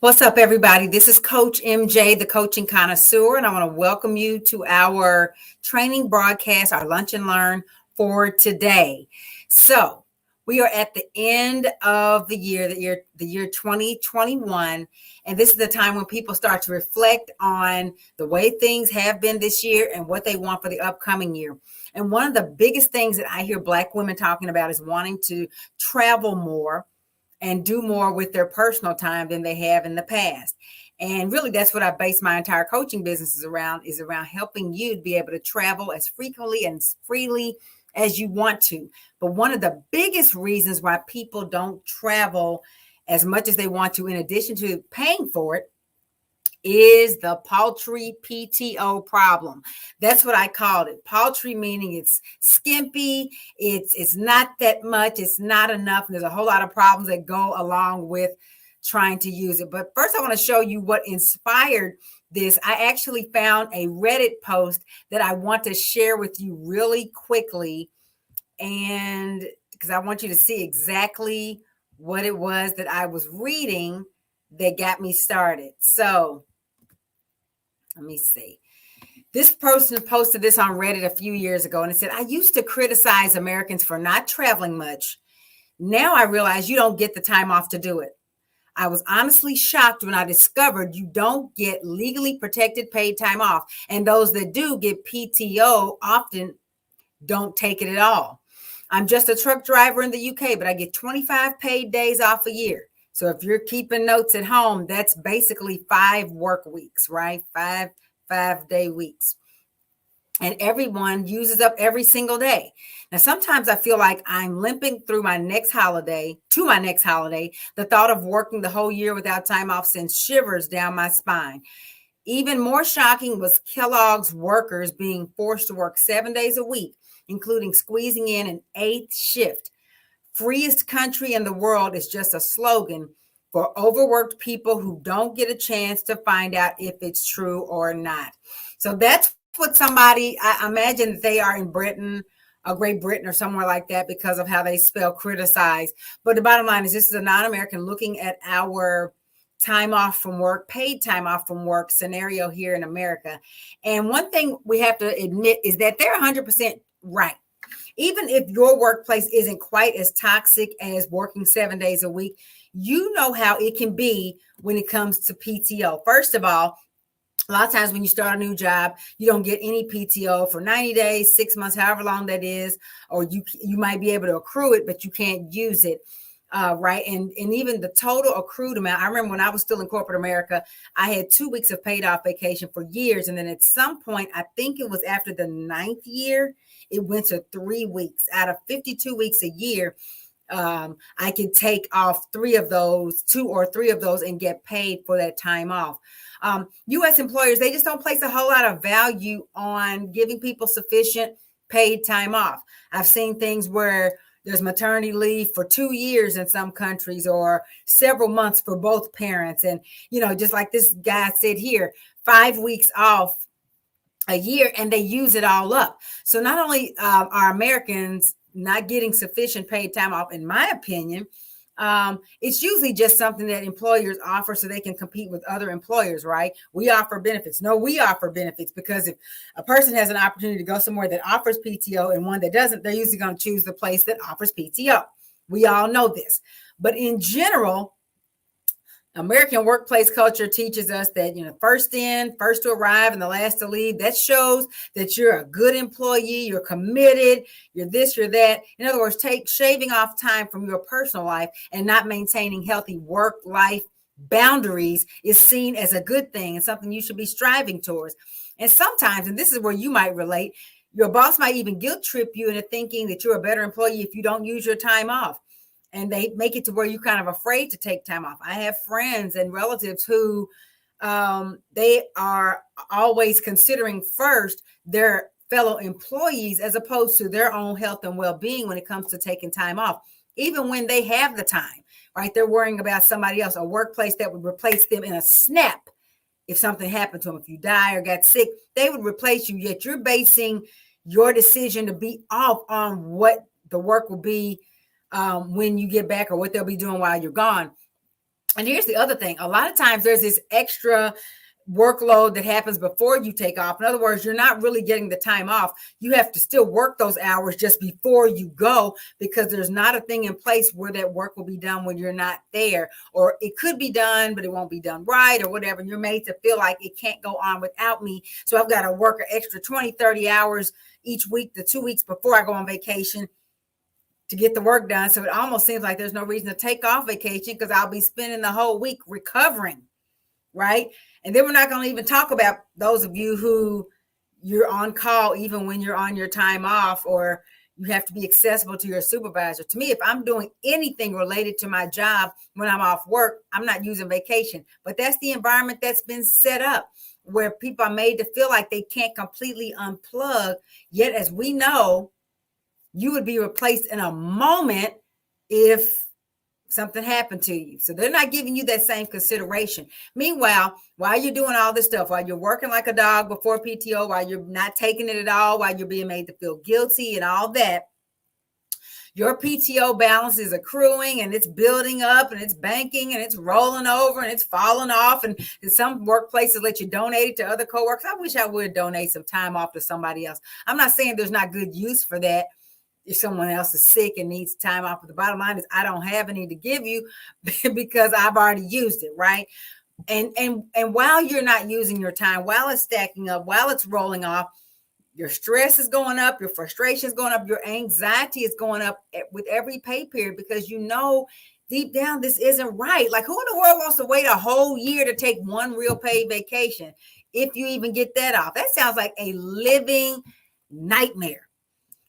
What's up, everybody? This is Coach MJ, the coaching connoisseur, and I want to welcome you to our training broadcast, our lunch and learn for today. So, we are at the end of the year 2021, and this is the time when people start to reflect on the way things have been this year and what they want for the upcoming year. And one of the biggest things that I hear Black women talking about is wanting to travel more and do more with their personal time than they have in the past. And really, that's what I base my entire coaching business is around helping you to be able to travel as frequently and as freely as you want to. But one of the biggest reasons why people don't travel as much as they want to, in addition to paying for it, is the paltry PTO problem. That's what I called it. Paltry meaning it's skimpy, it's not that much, it's not enough, and there's a whole lot of problems that go along with trying to use it. But first I want to show you what inspired this. I actually found a Reddit post that I want to share with you really quickly, and because I want you to see exactly what it was that I was reading that got me started. So let me see. This person posted this on Reddit a few years ago, and it said, I used to criticize Americans for not traveling much. Now I realize you don't get the time off to do it. I was honestly shocked when I discovered you don't get legally protected paid time off. And those that do get PTO often don't take it at all. I'm just a truck driver in the UK, but I get 25 paid days off a year. So if you're keeping notes at home, that's basically 5 work weeks, right? 5-day weeks. And everyone uses up every single day. Now, sometimes I feel like I'm limping through my next holiday. The thought of working the whole year without time off sends shivers down my spine. Even more shocking was Kellogg's workers being forced to work 7 days a week, including squeezing in an 8th shift. Freest country in the world is just a slogan for overworked people who don't get a chance to find out if it's true or not. So that's what I imagine that they are in Britain, Great Britain or somewhere like that because of how they spell criticize. But the bottom line is this is a non-American looking at our time off from work, paid time off from work scenario here in America. And one thing we have to admit is that they're 100% right. Even if your workplace isn't quite as toxic as working 7 days a week, you know how it can be when it comes to PTO. First of all, a lot of times when you start a new job, you don't get any PTO for 90 days, 6 months, however long that is, or you might be able to accrue it, but you can't use it. Right. And even the total accrued amount. I remember when I was still in corporate America, I had 2 weeks of paid off vacation for years. And then at some point, I think it was after the 9th year, it went to 3 weeks out of 52 weeks a year. I could take off 2 or 3 of those and get paid for that time off. U.S. employers, they just don't place a whole lot of value on giving people sufficient paid time off. I've seen things where there's maternity leave for 2 years in some countries or several months for both parents. And, just like this guy said here, 5 weeks off a year and they use it all up. So not only are Americans not getting sufficient paid time off, in my opinion, it's usually just something that employers offer so they can compete with other employers, right? We offer benefits. No, we offer benefits because if a person has an opportunity to go somewhere that offers PTO and one that doesn't, they're usually going to choose the place that offers PTO. We all know this. But in general, American workplace culture teaches us that, first in, first to arrive, and the last to leave. That shows that you're a good employee, you're committed, you're this, you're that. In other words, shaving off time from your personal life and not maintaining healthy work-life boundaries is seen as a good thing and something you should be striving towards. And sometimes, and this is where you might relate, your boss might even guilt trip you into thinking that you're a better employee if you don't use your time off. And they make it to where you're kind of afraid to take time off. I have friends and relatives who they are always considering first their fellow employees as opposed to their own health and well-being when it comes to taking time off, even when they have the time, right? They're worrying about somebody else, a workplace that would replace them in a snap if something happened to them. If you die or got sick, they would replace you, yet you're basing your decision to be off on what the work will be when you get back or what they'll be doing while you're gone. And here's the other thing. A lot of times there's this extra workload that happens before you take off. In other words, you're not really getting the time off. You have to still work those hours just before you go, because there's not a thing in place where that work will be done when you're not there. Or it could be done, but it won't be done right or whatever. And you're made to feel like it can't go on without me. So I've got to work an extra 20, 30 hours each week, the 2 weeks before I go on vacation, to get the work done. So it almost seems like there's no reason to take off vacation, because I'll be spending the whole week recovering, right? And then we're not going to even talk about those of you who you're on call even when you're on your time off, or you have to be accessible to your supervisor. To me, if I'm doing anything related to my job when I'm off work, I'm not using vacation. But that's the environment that's been set up, where people are made to feel like they can't completely unplug. Yet, as we know, you would be replaced in a moment if something happened to you. So they're not giving you that same consideration. Meanwhile, while you're doing all this stuff, while you're working like a dog before PTO, while you're not taking it at all, while you're being made to feel guilty and all that, your PTO balance is accruing and it's building up and it's banking and it's rolling over and it's falling off. And some workplaces let you donate it to other coworkers. I wish I would donate some time off to somebody else. I'm not saying there's not good use for that if someone else is sick and needs time off. But the bottom line is I don't have any to give you because I've already used it, right? And while you're not using your time, while it's stacking up, while it's rolling off, your stress is going up, your frustration is going up, your anxiety is going up with every pay period, because you know deep down this isn't right. Like, who in the world wants to wait a whole year to take one real paid vacation, if you even get that off? That sounds like a living nightmare.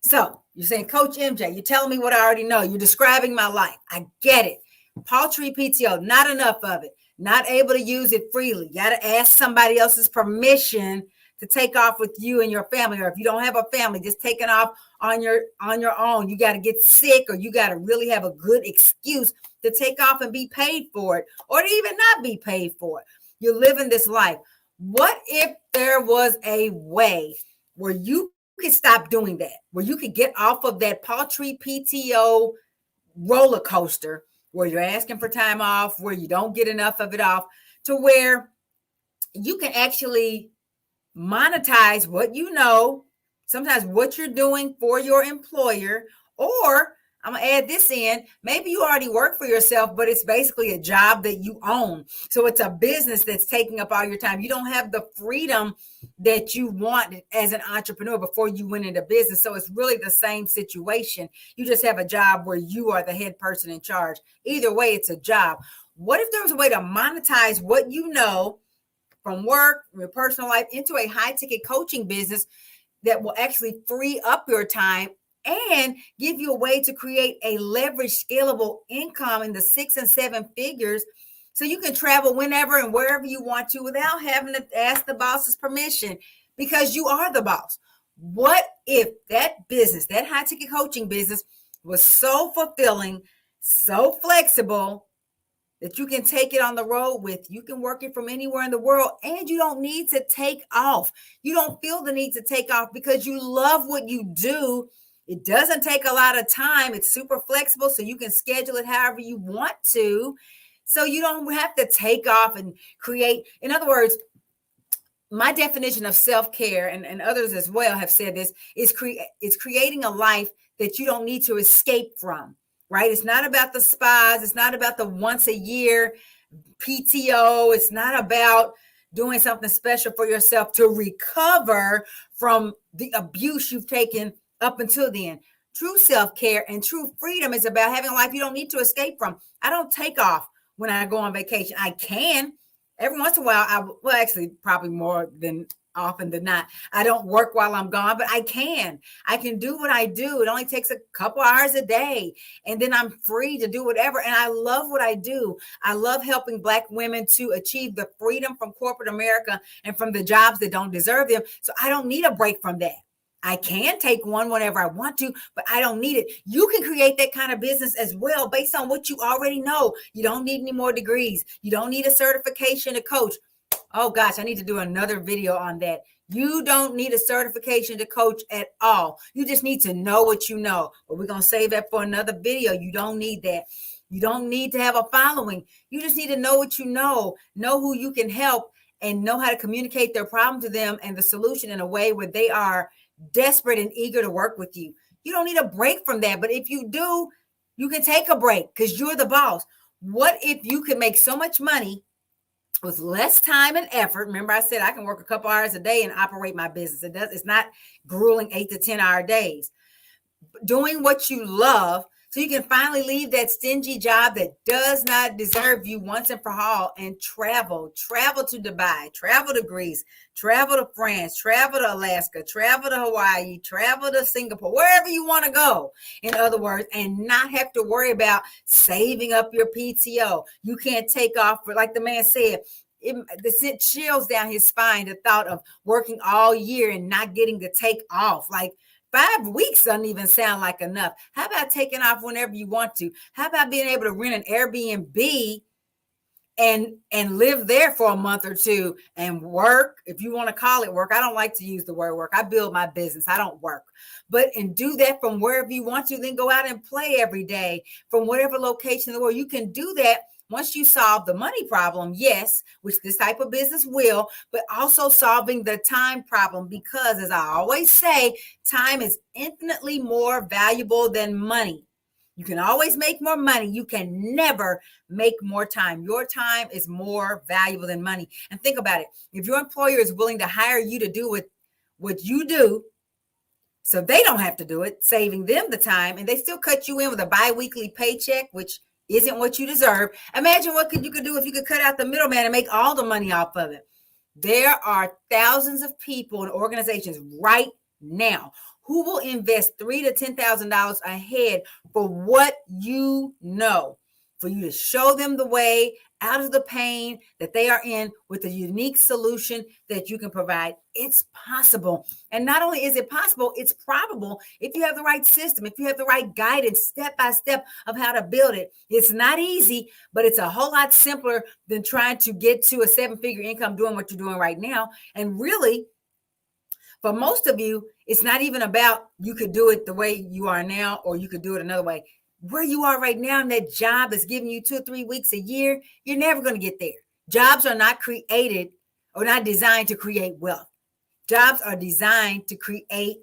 So you're saying, Coach MJ, you're telling me what I already know. You're describing my life. I get it. Paltry PTO, not enough of it. Not able to use it freely. You got to ask somebody else's permission to take off with you and your family. Or if you don't have a family, just taking off on your own. You got to get sick, or you got to really have a good excuse to take off and be paid for it, or to even not be paid for it. You're living this life. What if there was a way where you could stop doing that, where you could get off of that Paltry PTO roller coaster, where you're asking for time off, where you don't get enough of it off, to where you can actually monetize what you know, sometimes what you're doing for your employer. Or I'm going to add this in, maybe you already work for yourself, but it's basically a job that you own. So it's a business that's taking up all your time. You don't have the freedom that you want as an entrepreneur before you went into business. So it's really the same situation. You just have a job where you are the head person in charge. Either way, it's a job. What if there was a way to monetize what you know from work, from your personal life, into a high-ticket coaching business that will actually free up your time and give you a way to create a leveraged, scalable income in the 6 and 7 figures, so you can travel whenever and wherever you want to without having to ask the boss's permission, because you are the boss? What if that business, that high-ticket coaching business, was so fulfilling, so flexible, that you can take it on the road with? You can work it from anywhere in the world, and you don't need to take off. You don't feel the need to take off because you love what you do. It doesn't take a lot of time. It's super flexible, so you can schedule it however you want to. So you don't have to take off and create. In other words, my definition of self-care, and others as well have said this, is creating a life that you don't need to escape from, right? It's not about the spas. It's not about the once a year PTO. It's not about doing something special for yourself to recover from the abuse you've taken up until then. True self-care and true freedom is about having a life you don't need to escape from. I don't take off when I go on vacation. I can every once in a while. Actually, probably more than often than not. I don't work while I'm gone, but I can do what I do. It only takes a couple hours a day, and then I'm free to do whatever. And I love what I do. I love helping Black women to achieve the freedom from corporate America and from the jobs that don't deserve them. So I don't need a break from that. I can take one whenever I want to, but I don't need it. You can create that kind of business as well based on what you already know. You don't need any more degrees. You don't need a certification to coach. Oh gosh, I need to do another video on that. You don't need a certification to coach at all. You just need to know what you know. But we're going to save that for another video. You don't need that. You don't need to have a following. You just need to know what you know who you can help, and know how to communicate their problem to them and the solution in a way where they are desperate and eager to work with you. You don't need a break from that. But if you do, you can take a break because you're the boss. What if you could make so much money with less time and effort? Remember, I said I can work a couple hours a day and operate my business. It's not grueling 8 to 10 hour days. Doing what you love, so you can finally leave that stingy job that does not deserve you once and for all, and travel to Dubai, travel to Greece, travel to France, travel to Alaska, travel to Hawaii, travel to Singapore, wherever you want to go, in other words, and not have to worry about saving up your PTO. You can't take off, for, like the man said, it sent chills down his spine, the thought of working all year and not getting to take off. Like, 5 weeks doesn't even sound like enough. How about taking off whenever you want to? How about being able to rent an Airbnb and live there for a month or two and work, if you want to call it work? I don't like to use the word work. I build my business. I don't work. And do that from wherever you want to, then go out and play every day from whatever location in the world. You can do that once you solve the money problem, yes, which this type of business will, but also solving the time problem, because as I always say, time is infinitely more valuable than money. You can always make more money. You can never make more time. Your time is more valuable than money. And think about it. If your employer is willing to hire you to do what you do, so they don't have to do it, saving them the time, and they still cut you in with a bi-weekly paycheck, which isn't what you deserve. Imagine what you could do if you could cut out the middleman and make all the money off of it. There are thousands of people and organizations right now who will invest $3,000 to $10,000 ahead for what you know, for you to show them the way out of the pain that they are in with a unique solution that you can provide. It's possible. And not only is it possible, it's probable if you have the right system, if you have the right guidance, step by step of how to build it. It's not easy, but it's a whole lot simpler than trying to get to a 7-figure income doing what you're doing right now. And really, for most of you, it's not even about you could do it the way you are now, or you could do it another way. Where you are right now in that job that's giving you 2 or 3 weeks a year, you're never going to get there. Jobs are not created or not designed to create wealth. Jobs are designed to create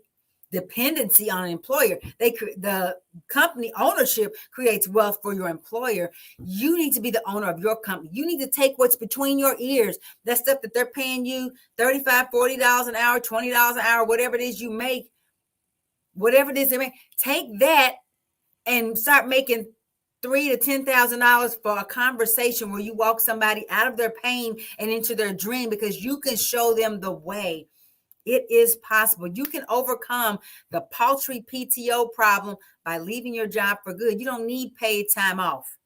dependency on an employer. The company ownership creates wealth for your employer. You need to be the owner of your company. You need to take what's between your ears, that stuff that they're paying you $35, $40 an hour, $20 an hour, whatever it is you make, whatever it is they make, take that and start making $3,000 to $10,000 for a conversation where you walk somebody out of their pain and into their dream, because you can show them the way. It is possible. You can overcome the paltry PTO problem by leaving your job for good. You don't need paid time off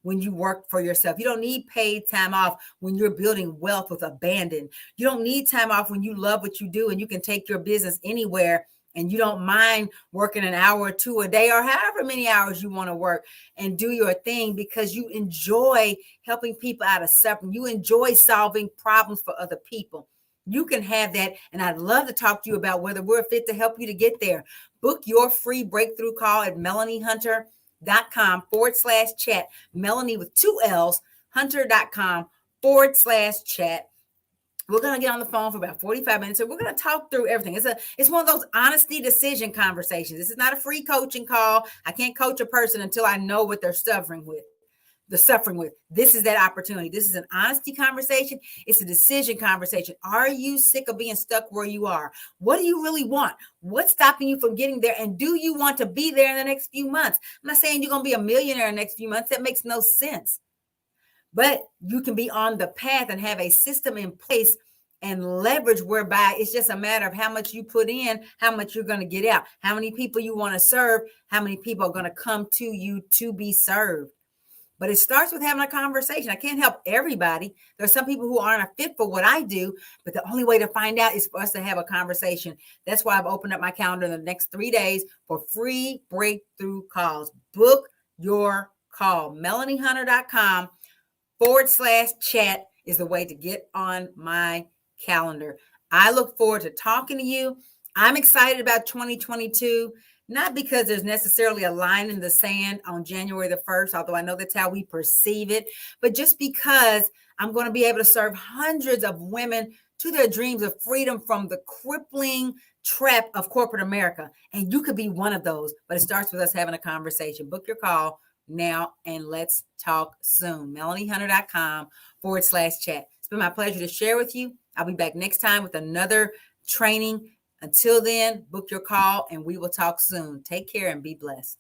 when you work for yourself. You don't need paid time off when you're building wealth with abandon. You don't need time off when you love what you do and you can take your business anywhere and you don't mind working an hour or 2 a day or however many hours you want to work and do your thing, because you enjoy helping people out of suffering. You enjoy solving problems for other people. You can have that. And I'd love to talk to you about whether we're fit to help you to get there. Book your free breakthrough call at melaniehunter.com/chat. Melanie with 2 L's, hunter.com/chat. We're going to get on the phone for about 45 minutes. And we're going to talk through everything. It's one of those honesty decision conversations. This is not a free coaching call. I can't coach a person until I know what they're suffering with. This is that opportunity. This is an honesty conversation. It's a decision conversation. Are you sick of being stuck where you are? What do you really want? What's stopping you from getting there? And do you want to be there in the next few months? I'm not saying you're going to be a millionaire in the next few months. That makes no sense. But you can be on the path and have a system in place and leverage whereby it's just a matter of how much you put in, how much you're going to get out, how many people you want to serve, how many people are going to come to you to be served. But it starts with having a conversation. I can't help everybody. There's some people who aren't a fit for what I do, but the only way to find out is for us to have a conversation. That's why I've opened up my calendar in the next 3 days for free breakthrough calls. Book your call. melaniehunter.com/chat is the way to get on my calendar. I look forward to talking to you. I'm excited about 2022. not because there's necessarily a line in the sand on January the 1st, although I know that's how we perceive it, but just because I'm going to be able to serve hundreds of women to their dreams of freedom from the crippling trap of corporate America. And you could be one of those, but it starts with us having a conversation. Book your call now and let's talk soon. MelanieHunter.com/chat. It's been my pleasure to share with you. I'll be back next time with another training. Until then, book your call and we will talk soon. Take care and be blessed.